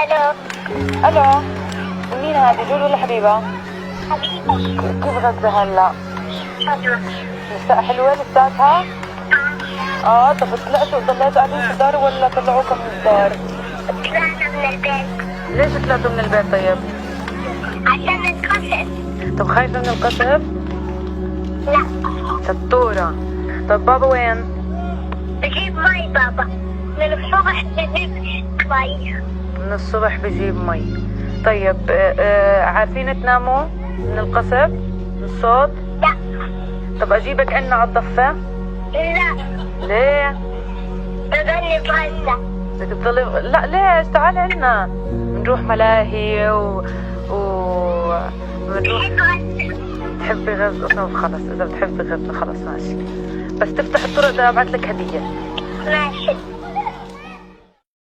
الو. الو، مين هذه؟ جول ولا حبيبه؟ حبيبي. كيف غزه هلا؟ حلوة. لسه حلوه لساتها؟ طب طلعتوا ضليتوا قاعدين في الدار ولا طلعوكم من الدار؟ طلعنا من البيت. ليش طلعتوا من البيت طيب؟ عشان القصف. طب خايفه من القصف؟ لا. شطوره. طب بابا وين؟ بجيب مي بابا. من الصبح بجيب مي. من الصبح بجيب مي. طيب عارفين تناموا من القصف؟ من الصوت؟ لا. طب اجيبك عنا على الضفه؟ لا. ليه؟ بظني بغزة. بدك تضلي لا ليش؟ تعال عنا نروح ملاهي ونروح. بحب غزة. تحبي غزة؟ طب خلص اذا بتحبي غزة خلص ماشي، بس تفتح الطرق بدي ابعث لك هدية. ماشي.